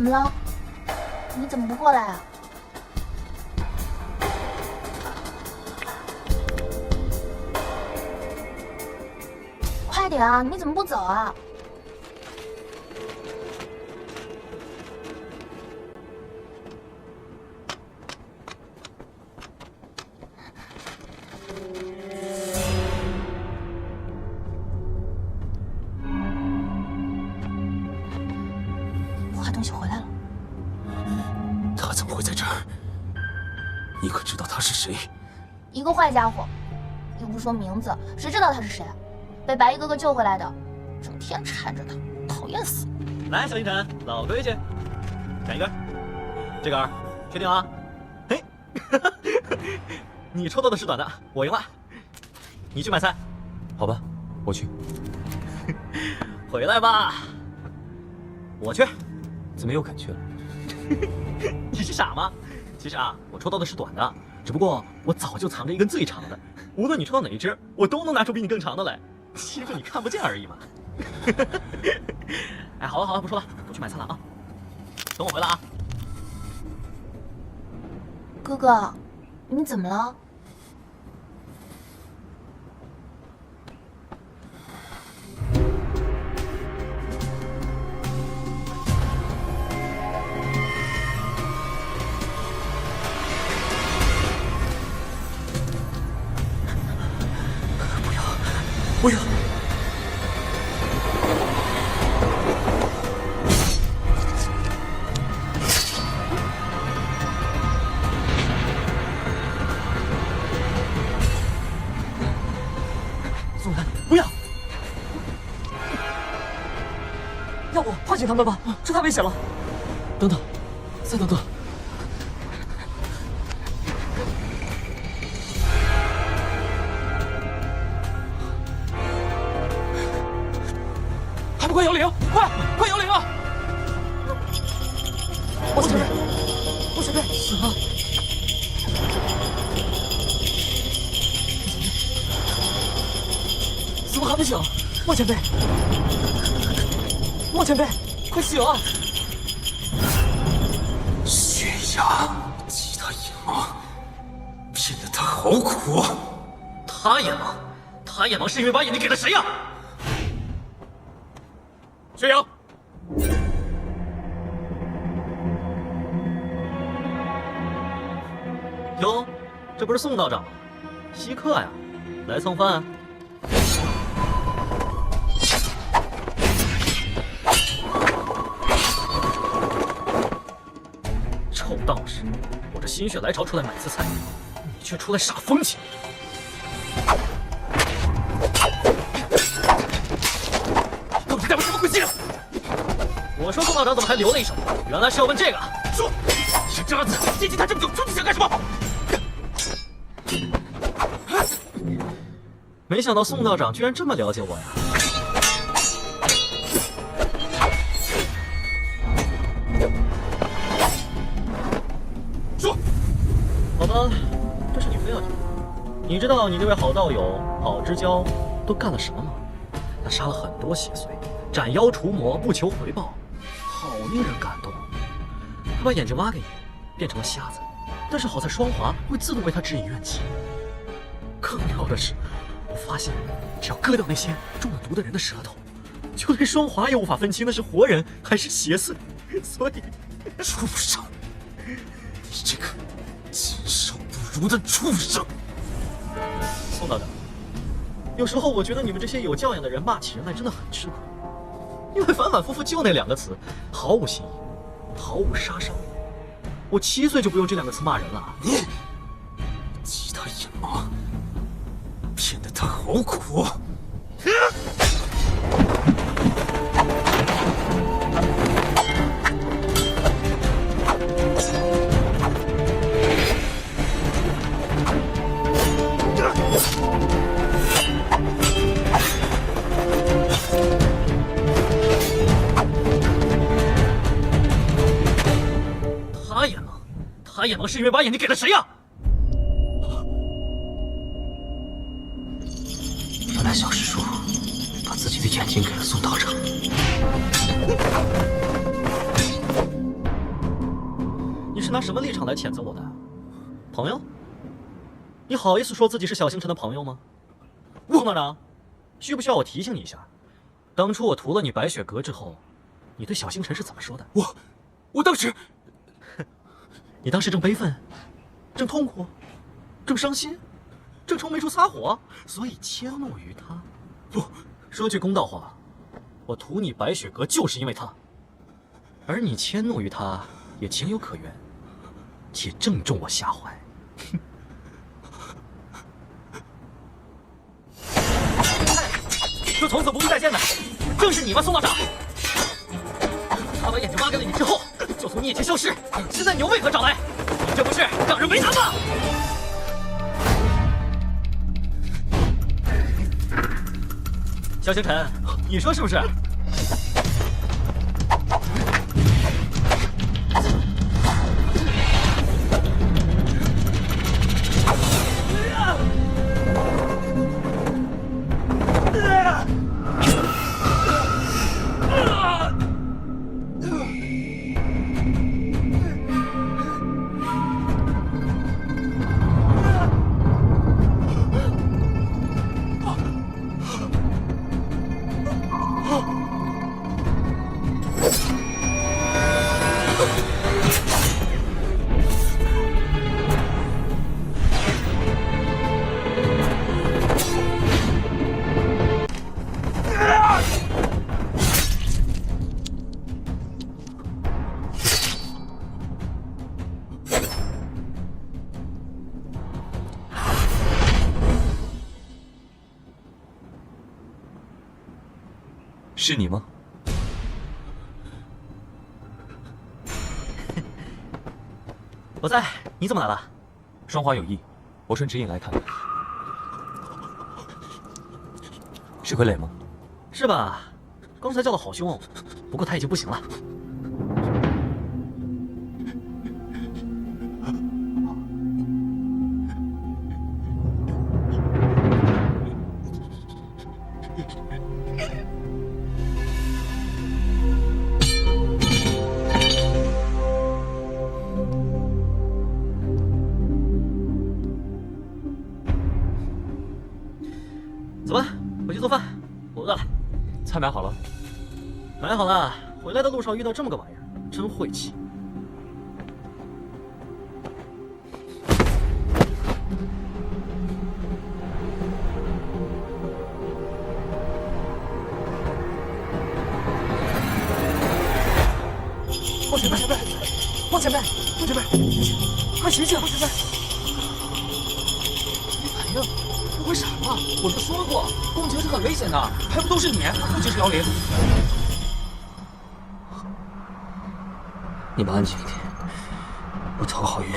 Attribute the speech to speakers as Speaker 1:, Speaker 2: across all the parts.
Speaker 1: 怎么了？你怎么不过来啊？快点啊！你怎么不走啊？坏东西回来了。
Speaker 2: 他怎么会在这儿？你可知道他是谁？
Speaker 1: 一个坏家伙，又不说名字，谁知道他是谁啊？被白衣哥哥救回来的，整天缠着他，讨厌死了。
Speaker 3: 来，小星辰，老规矩，选一根。这根，确定啊？嘿，你抽到的是短的，我赢了。你去买菜。
Speaker 2: 好吧，我去。
Speaker 3: 回来吧。我去。
Speaker 2: 怎么又敢去了？
Speaker 3: 你是傻吗？其实啊，我抽到的是短的，只不过我早就藏着一根最长的。无论你抽到哪一只，我都能拿出比你更长的来，欺负你看不见而已嘛。哎，好了好了，不说了，我去买菜了啊。等我回来啊。
Speaker 1: 哥哥，你怎么了？
Speaker 2: 不要！
Speaker 3: 宋丹，不要！
Speaker 4: 要不唤醒他们吧，这太危险了。
Speaker 2: 等等，再等等。
Speaker 4: 还不快摇铃！快摇铃啊！我前辈，我前辈死了！怎么还不醒？莫前辈，莫前辈，快醒啊！
Speaker 2: 血压，其他眼盲，骗得他好苦啊！
Speaker 3: 他眼盲，他眼盲是因为把眼睛给了谁呀？
Speaker 2: 薛阳，
Speaker 3: 哟，这不是宋道长吗？稀客呀，来蹭饭。臭道士，我这心血来潮出来买次菜，你却出来耍风情。到底带我什么回事？我说宋道长怎么还留了一手？原来是要问这个。说，是渣子，接近他这么久，究竟想干什么？没想到宋道长居然这么了解我呀！
Speaker 2: 说，
Speaker 3: 好吧，这是你非要听。你知道你这位好道友、好知交都干了什么吗？他杀了很多邪祟，斩妖除魔，不求回报，好令人感动。他把眼睛挖给你，变成了瞎子，但是好在双华会自动为他指引怨气。更妙的是，我发现只要割掉那些中了毒的人的舌头，就连双华也无法分清那是活人还是邪祟。所以，
Speaker 2: 畜生！你这个禽兽不如的畜生！
Speaker 3: 宋道长，有时候我觉得你们这些有教养的人骂起人来真的很吃亏，因为反反复复就那两个词，毫无新意，毫无杀伤力。我7岁就不用这两个词骂人了。
Speaker 2: 你其他眼盲，骗得他好苦啊！
Speaker 3: 他眼盲是因为把眼睛给了谁呀？
Speaker 2: 原来小师叔把自己的眼睛给了宋道长。
Speaker 3: 是拿什么立场来谴责我的？朋友？你好意思说自己是小星辰的朋友吗？宋道长，需不需要我提醒你一下？当初我屠了你白雪阁之后，你对小星辰是怎么说的？
Speaker 2: 我当时，
Speaker 3: 你当时正悲愤，正痛苦，正伤心，正愁没处撒火，所以迁怒于他。
Speaker 2: 不，
Speaker 3: 说句公道话，我屠你白雪阁就是因为他，而你迁怒于他也情有可原，且正中我下怀。就从此不必再见的，正是你吗，宋道长？他把眼睛挖给了你之后，就从你眼前消失。现在你又为何找来？你这不是让人为难吗？小星辰，你说是不是？
Speaker 2: 是你吗？
Speaker 3: 我在，你怎么来了？
Speaker 2: 双花有意，我顺指引来看。是傀儡吗？
Speaker 3: 是吧？刚才叫的好凶，不过他已经不行了。走吧，回去做饭，我饿了。
Speaker 2: 菜买好了。
Speaker 3: 买好了，回来的路上遇到这么个玩意儿，真晦气。
Speaker 4: 汪前辈，汪前辈，汪前辈，快醒醒！汪前辈，
Speaker 2: 没反应，不会傻了吧？我都说过，共情是很危险的，还不都是你，不就是姚玲？
Speaker 4: 你们安静一点，我头好晕。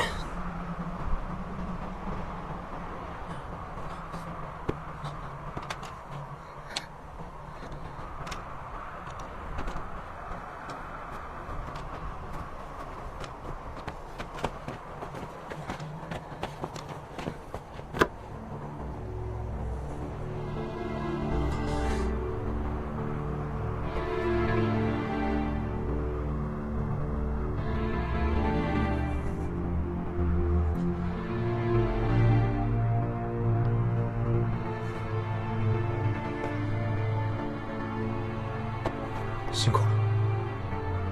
Speaker 4: 辛苦了，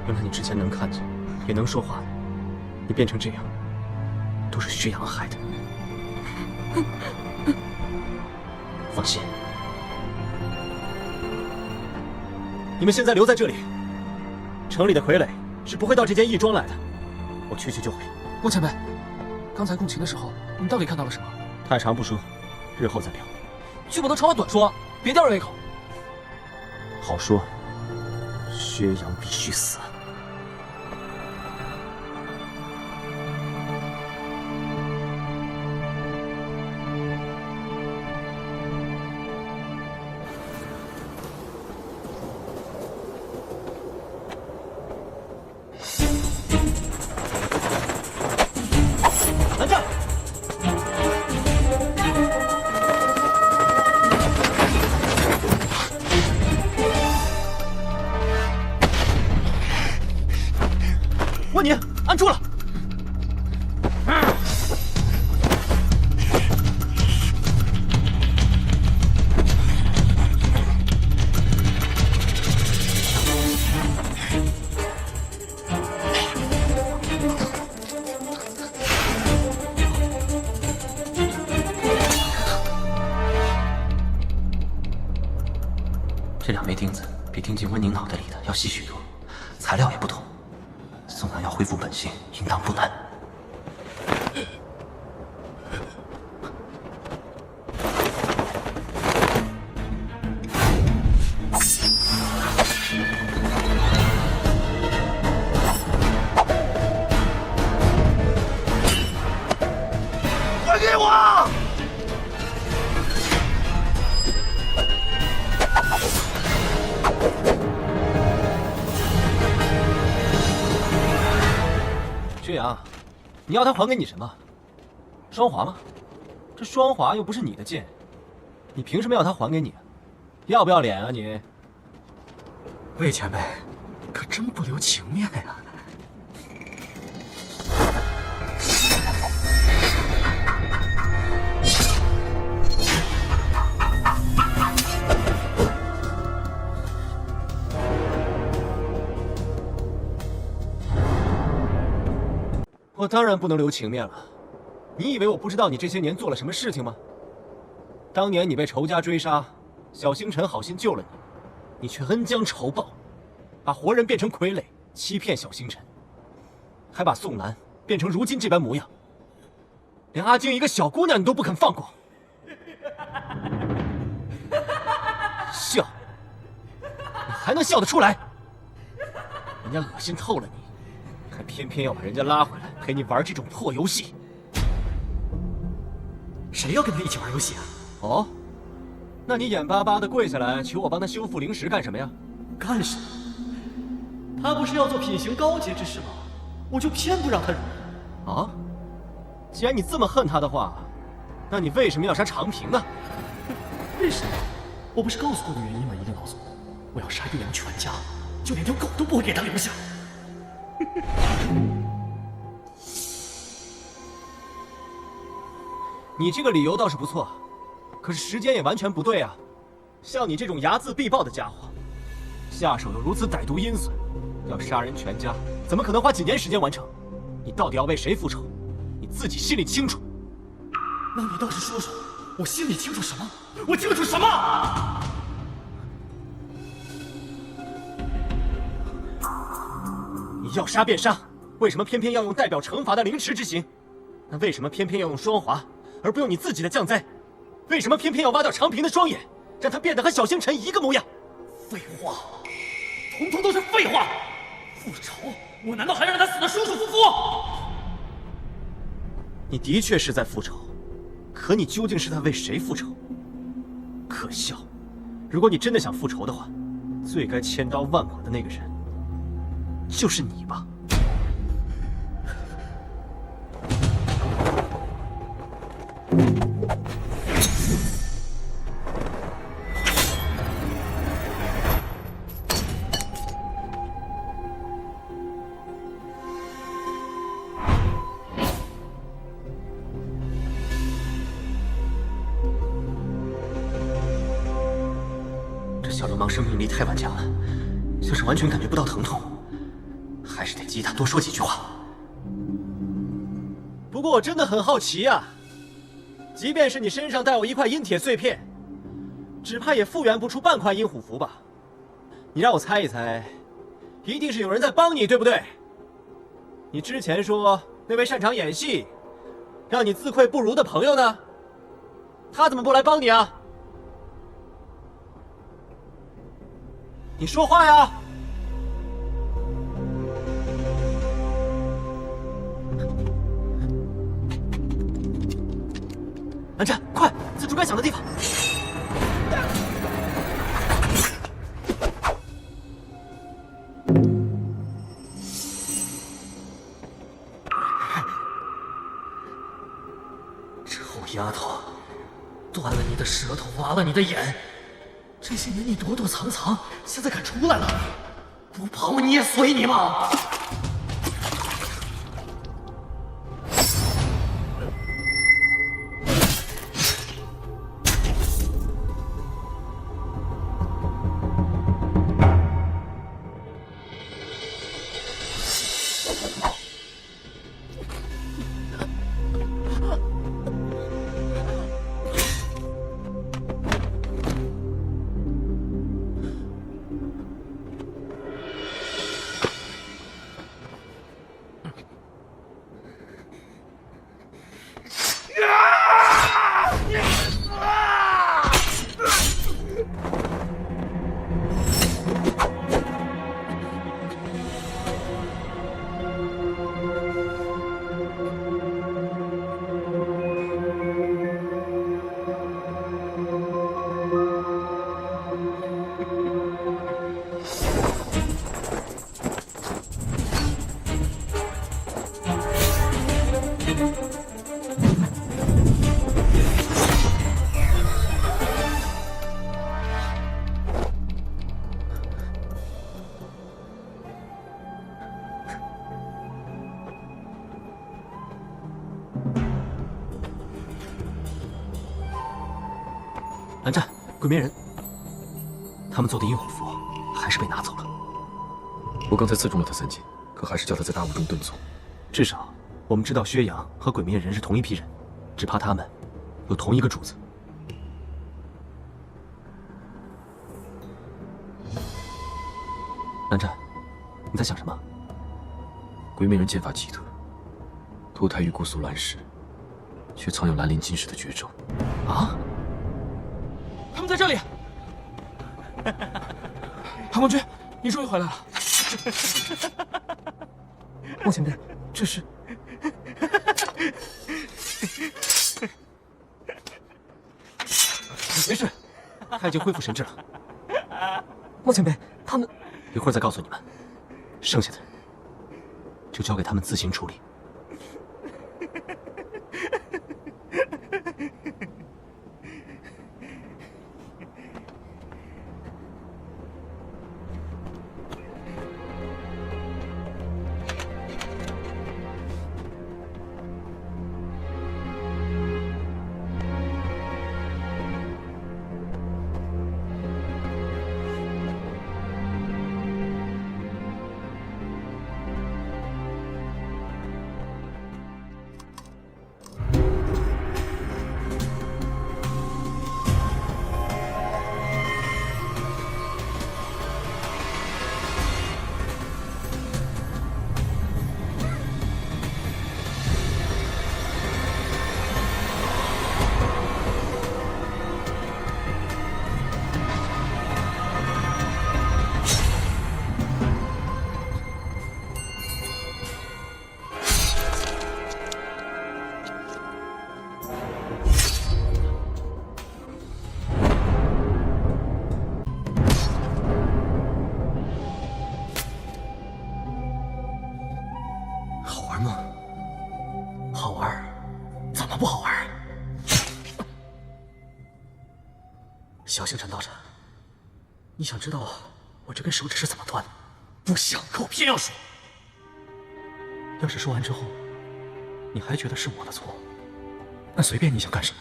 Speaker 4: 原来你之前能看见，也能说话的，你变成这样，都是薛洋害的。放心，你们现在留在这里，城里的傀儡是不会到这间义庄来的，我去就回。
Speaker 2: 汪前辈，刚才共情的时候，你到底看到了什么？
Speaker 3: 太长不说，日后再聊。
Speaker 2: 剧本都长话短说，别吊人胃口。
Speaker 3: 好说。薛洋必须死。拦着！问你，按住了！
Speaker 4: 这2枚钉子比钉进温宁脑袋里的要细许多，材料也不同。宋兰要恢复本性，应当不难。
Speaker 2: 还给我！
Speaker 3: 薛洋，你要他还给你什么？双华吗？这双华又不是你的剑，你凭什么要他还给你？要不要脸啊你？
Speaker 4: 魏前辈，可真不留情面呀！
Speaker 3: 我当然不能留情面了。你以为我不知道你这些年做了什么事情吗？当年你被仇家追杀，小星辰好心救了你，你却恩将仇报，把活人变成傀儡，欺骗小星辰，还把宋兰变成如今这般模样，连阿晶一个小姑娘你都不肯放过。笑，你还能笑得出来？人家恶心透了你。还偏偏要把人家拉回来陪你玩这种破游戏，
Speaker 4: 谁要跟他一起玩游戏啊？
Speaker 3: 哦，那你眼巴巴的跪下来求我帮他修复灵石干什么呀？
Speaker 4: 干什么？
Speaker 3: 他不是要做品行高洁之事吗？我就偏不让他入。啊？既然你这么恨他的话，那你为什么要杀长平呢？
Speaker 4: 为什么？我不是告诉过你原因吗？一定告诉我，我要杀岳阳全家，就连条狗都不会给他留下。
Speaker 3: 你这个理由倒是不错，可是时间也完全不对啊！像你这种睚眦必报的家伙，下手又如此歹毒阴损，要杀人全家，怎么可能花几年时间完成？你到底要为谁复仇？你自己心里清楚。
Speaker 4: 那你倒是说说，我心里清楚什么？我清楚什么？
Speaker 3: 你要杀便杀，为什么偏偏要用代表惩罚的凌迟之刑？那为什么偏偏要用双华，而不用你自己的降灾？为什么偏偏要挖掉长平的双眼，让他变得和小星辰一个模样？
Speaker 4: 废话，统统都是废话！复仇，我难道还让他死得舒舒服服？
Speaker 3: 你的确是在复仇，可你究竟是在为谁复仇？可笑！如果你真的想复仇的话，最该千刀万剐的那个人，就是你吧。这小流氓生命力太顽强了，就是完全感觉不到疼痛，还是得激他多说几句话。不过我真的很好奇呀，即便是你身上带有一块阴铁碎片，只怕也复原不出半块阴虎符吧？你让我猜一猜，一定是有人在帮你，对不对？你之前说那位擅长演戏，让你自愧不如的朋友呢？他怎么不来帮你啊？你说话呀！蓝湛，快，自主该想的地方。
Speaker 4: 臭丫头，断了你的舌头，挖了你的眼，这些年你躲躲藏藏，现在敢出来了，不怕我捏碎你吗？
Speaker 3: 蓝湛，鬼面人，他们做的阴火符还是被拿走了。
Speaker 2: 我刚才刺中了他3剑，可还是叫他在大雾中遁走。
Speaker 3: 至少我们知道薛洋和鬼面人是同一批人，只怕他们有同一个主子。蓝湛，你在想什么？
Speaker 2: 鬼面人剑法奇特，脱胎于姑苏蓝石，却藏有兰陵金石的绝招。
Speaker 3: 啊！
Speaker 5: 他们在这里！韩国君，你终于回来了。
Speaker 3: 莫前辈，这是……没事，他已经恢复神智了。莫前辈，他们一会儿再告诉你们，剩下的就交给他们自行处理。小星辰道长，你想知道我这根手指是怎么断的？不想，可我偏要说。要是说完之后，你还觉得是我的错，那随便你想干什么。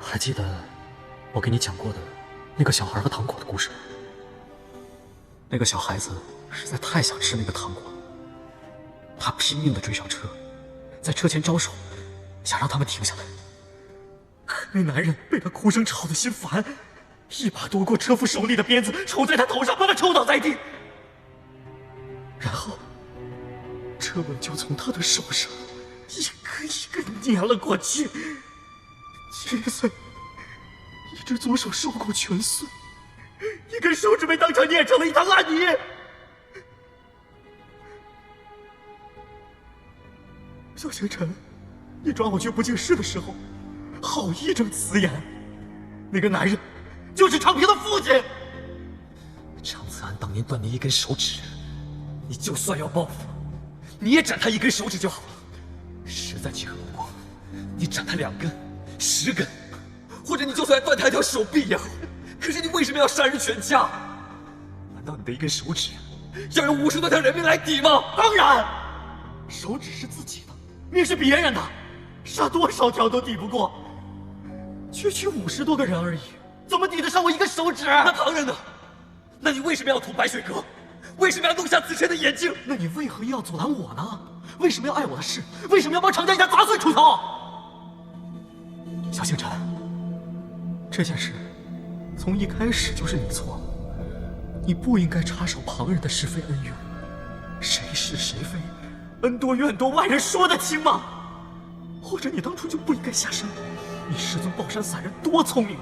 Speaker 3: 还记得我给你讲过的那个小孩和糖果的故事吗？那个小孩子实在太想吃那个糖果了，他拼命地追上车，在车前招手，想让他们停下来。可那男人被他哭声吵得心烦，一把夺过车夫手里的鞭子，抽在他头上，把他抽倒在地。然后，车吻就从他的手上一个一个碾了过去。7岁，一只左手受过全碎，一根手指被当场碾成了一滩烂泥。小星辰，你抓我去不净室的时候，好义正辞严，那个男人就是长平的父亲。长子安当年断你一根手指，你就算要报复，你也斩他一根手指就好了。实在气恨不过，你斩他2根、10根，或者你就算断他一条手臂也好。可是你为什么要杀人全家？难道你的一根手指要用50多条人命来抵吗？当然，手指是自己的，命是别人的，杀多少条都抵不过。区区50多个人而已，怎么抵得上我一个手指？那旁人呢？那你为什么要屠白水阁？为什么要弄瞎子辰的眼睛？那你为何又要阻拦我呢？为什么要碍我的事？为什么要帮常家一家杂碎出头？小星辰，这件事从一开始就是你错了，你不应该插手旁人的是非恩怨，谁是谁非，恩多怨多，外人说得清吗？或者你当初就不应该下山？你师尊抱山散人多聪明，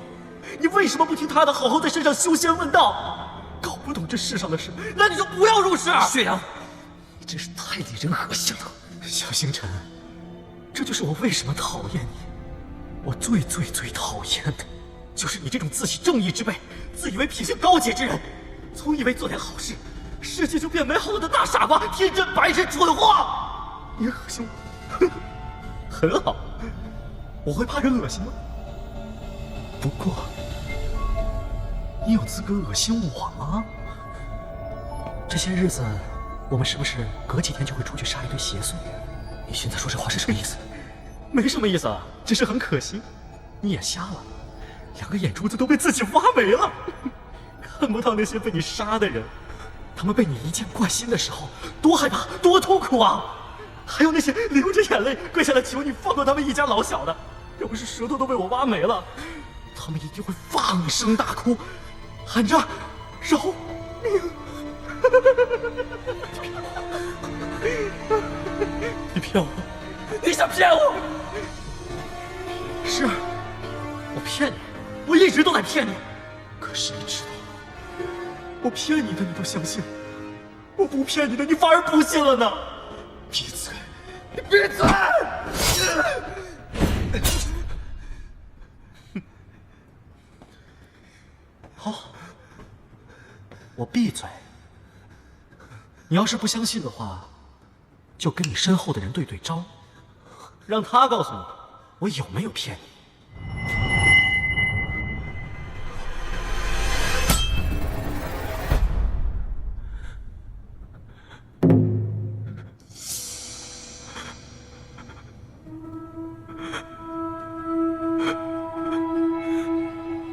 Speaker 3: 你为什么不听他的，好好在身上修仙问道？搞不懂这世上的事，那你就不要入世。岳阳，你真是太令人恶心了。小星辰，这就是我为什么讨厌你。我最讨厌的，就是你这种自诩正义之辈，自以为品行高洁之人，总以为做点好事，世界就变美好了的大傻瓜，天真白痴蠢货。你恶心我，很好。我会怕人恶心吗？不过，你有资格恶心我吗？这些日子，我们是不是隔几天就会出去杀一堆邪祟？你现在说这话是什么意思？没什么意思啊，只是很可惜，你也瞎了。两个眼珠子都被自己挖没了，看不到那些被你杀的人，他们被你一见惯心的时候，多害怕，多痛苦啊！还有那些流着眼泪跪下来求你放过他们一家老小的，要不是舌头都被我挖没了，他们一定会放声大哭，喊着饶命！你骗我！你想骗我？是，我骗你，我一直都在骗你。可是你知道，我骗你的你都相信，我不骗你的你反而不信了呢。闭嘴！你闭嘴！好，我闭嘴。你要是不相信的话，就跟你身后的人对对招，让他告诉你我有没有骗你。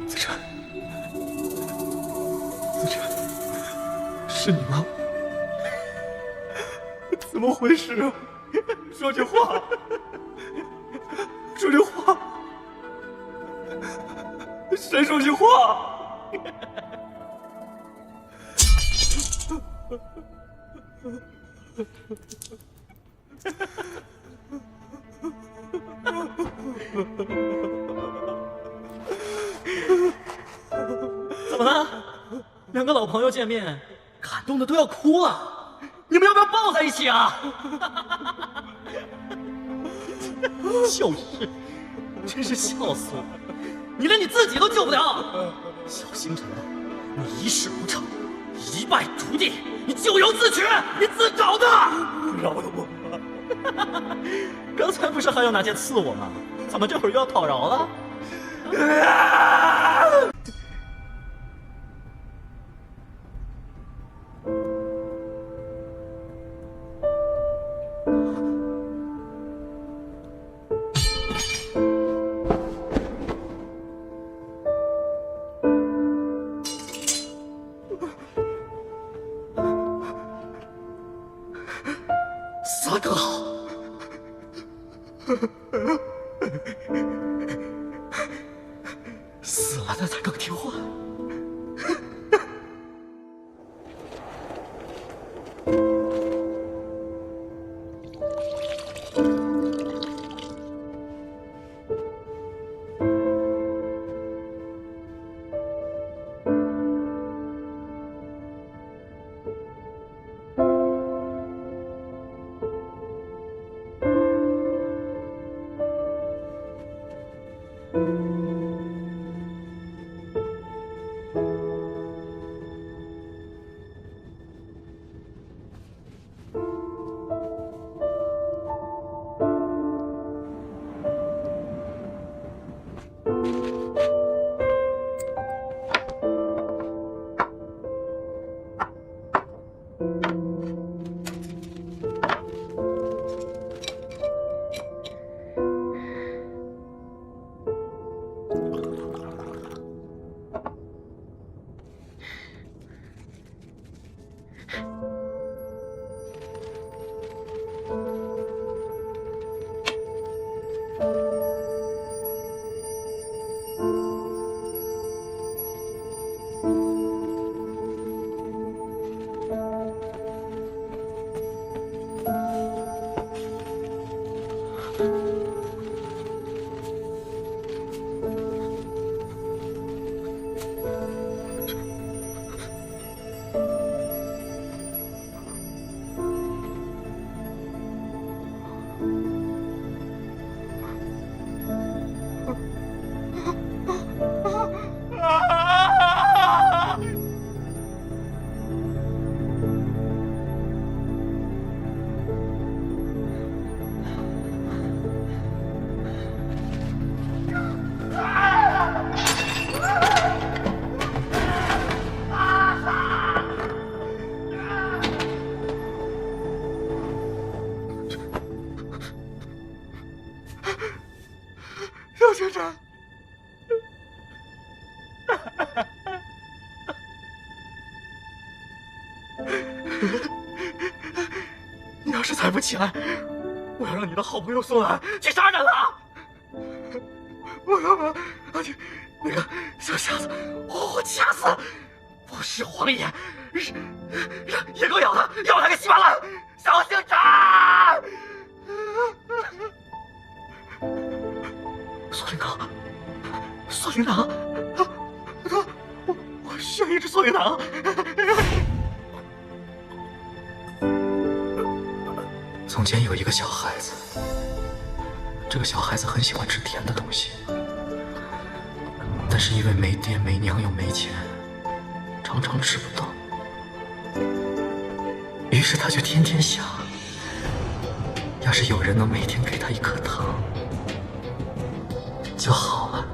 Speaker 3: 子辰，子辰，是你吗？怎么回事啊？说句话，说句话，谁说句话？怎么了？两个老朋友见面，感动的都要哭了。你们要不要抱在一起啊？就是，真是笑死我！你连你自己都救不了，小星辰，你一事无成，一败涂地，你咎由自取，你自找的！饶了我吧！刚才不是还要拿剑刺我吗？怎么这会儿又要讨饶了？死了更好。死了的才更听话。你要是再不起来，我要让你的好朋友苏兰去杀人了！我要把那个小瞎子活活掐死！不是谎言，让野狗咬他个稀巴烂！小警察！索灵堂，我需要一只索灵堂。
Speaker 4: 从前有一个小孩子，这个小孩子很喜欢吃甜的东西，但是因为没爹没娘又没钱，常常吃不到。于是他就天天想，要是有人能每天给他一颗糖就好了。